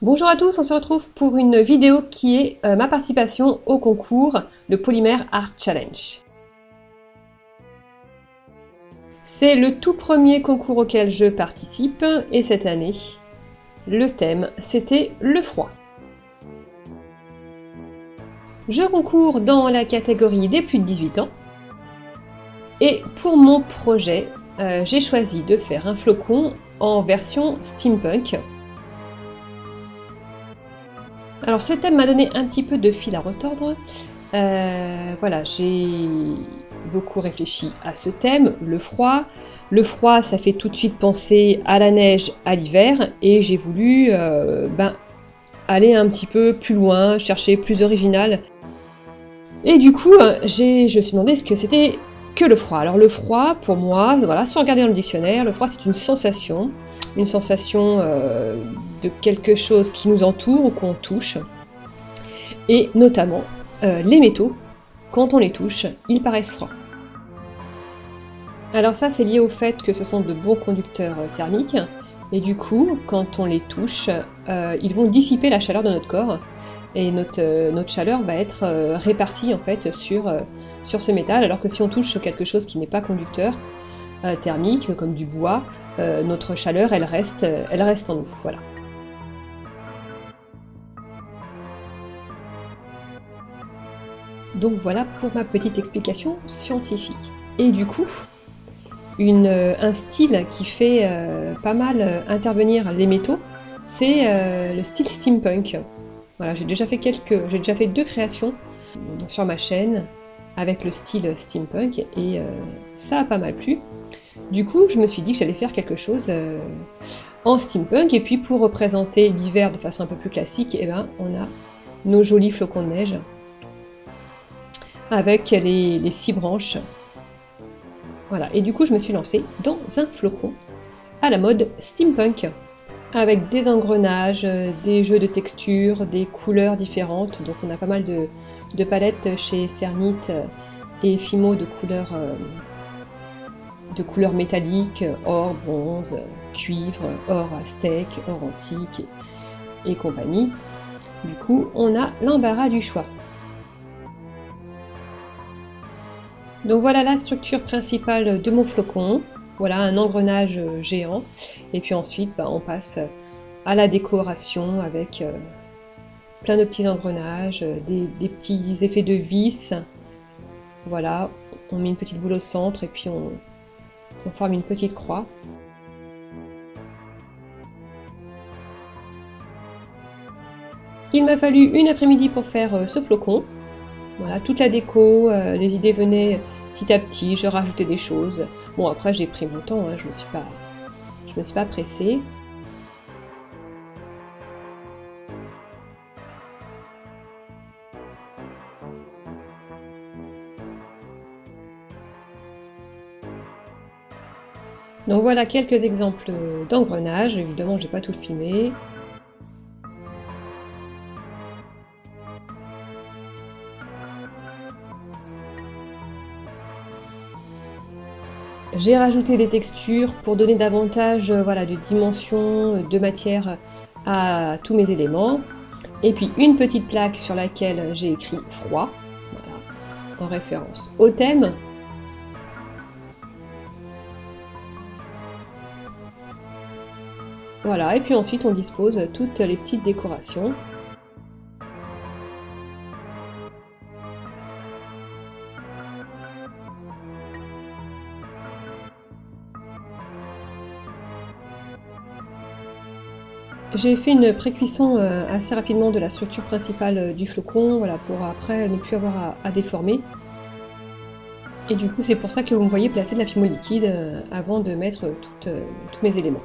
Bonjour à tous, on se retrouve pour une vidéo qui est ma participation au concours le Polymère Art Challenge. C'est le tout premier concours auquel je participe et cette année, le thème c'était le froid. Je concours dans la catégorie des plus de 18 ans et pour mon projet, j'ai choisi de faire un flocon en version steampunk. Alors ce thème m'a donné un petit peu de fil à retordre. Voilà, j'ai beaucoup réfléchi à ce thème, le froid. Le froid, ça fait tout de suite penser à la neige, à l'hiver, et j'ai voulu aller un petit peu plus loin, chercher plus original. Et du coup, je me suis demandé ce que c'était que le froid. Alors le froid, pour moi, voilà, sans regarder dans le dictionnaire, le froid c'est une sensation de quelque chose qui nous entoure ou qu'on touche. Et notamment, les métaux, quand on les touche, ils paraissent froids. Alors ça, c'est lié au fait que ce sont de bons conducteurs thermiques, et du coup, quand on les touche, ils vont dissiper la chaleur de notre corps, et notre chaleur va être répartie en fait sur ce métal, alors que si on touche quelque chose qui n'est pas conducteur thermique, comme du bois, notre chaleur, elle reste en nous, voilà. Donc voilà pour ma petite explication scientifique. Et du coup, un style qui fait pas mal intervenir les métaux, c'est le style steampunk. Voilà, j'ai déjà fait 2 créations sur ma chaîne avec le style steampunk et ça a pas mal plu. Du coup, je me suis dit que j'allais faire quelque chose en steampunk, et puis pour représenter l'hiver de façon un peu plus classique, eh ben, on a nos jolis flocons de neige avec les 6 branches. Voilà, et du coup je me suis lancée dans un flocon à la mode steampunk, avec des engrenages, des jeux de textures, des couleurs différentes. Donc on a pas mal de palettes chez Cernit et Fimo de couleurs métalliques, or, bronze, cuivre, or aztèque, or antique et compagnie. Du coup, on a l'embarras du choix. Donc voilà la structure principale de mon flocon. Voilà un engrenage géant. Et puis ensuite, on passe à la décoration avec plein de petits engrenages, des petits effets de vis. Voilà, on met une petite boule au centre et puis on forme une petite croix. Il m'a fallu une après-midi pour faire ce flocon. Voilà, toute la déco, les idées venaient petit à petit, je rajoutais des choses. Bon, après j'ai pris mon temps, hein, je me suis pas pressée. Donc voilà quelques exemples d'engrenages, évidemment j'ai pas tout filmé. J'ai rajouté des textures pour donner davantage voilà, de dimension, de matière à tous mes éléments. Et puis une petite plaque sur laquelle j'ai écrit froid, voilà, en référence au thème. Voilà, et puis ensuite on dispose toutes les petites décorations. J'ai fait une pré-cuisson assez rapidement de la structure principale du flocon, voilà, pour après ne plus avoir à déformer. Et du coup c'est pour ça que vous me voyez placer de la Fimo liquide avant de mettre tous mes éléments.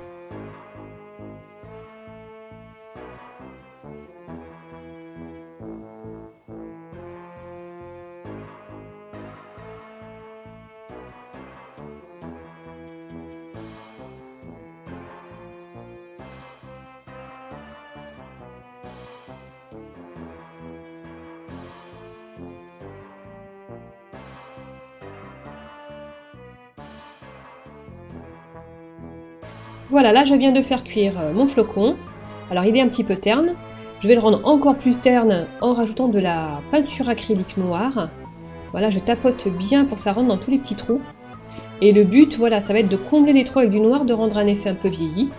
Voilà, là je viens de faire cuire mon flocon. Alors il est un petit peu terne. Je vais le rendre encore plus terne en rajoutant de la peinture acrylique noire. Voilà, je tapote bien pour que ça rentre dans tous les petits trous. Et le but, voilà, ça va être de combler les trous avec du noir, de rendre un effet un peu vieilli.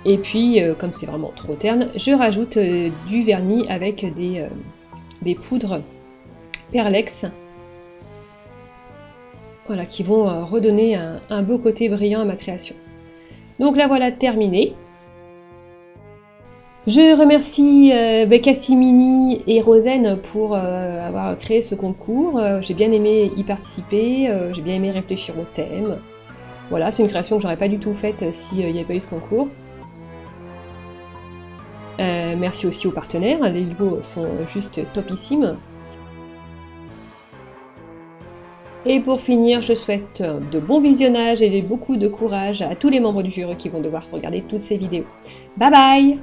Et puis, comme c'est vraiment trop terne, je rajoute du vernis avec des poudres Perlex. Voilà, qui vont redonner un beau côté brillant à ma création. Donc là, voilà, terminé. Je remercie Cassimini et Rosen pour avoir créé ce concours. J'ai bien aimé y participer, j'ai bien aimé réfléchir au thème. Voilà, c'est une création que j'aurais pas du tout faite s'il n'y avait pas eu ce concours. Merci aussi aux partenaires, les Lego sont juste topissimes. Et pour finir, je souhaite de bons visionnages et beaucoup de courage à tous les membres du jury qui vont devoir regarder toutes ces vidéos. Bye bye!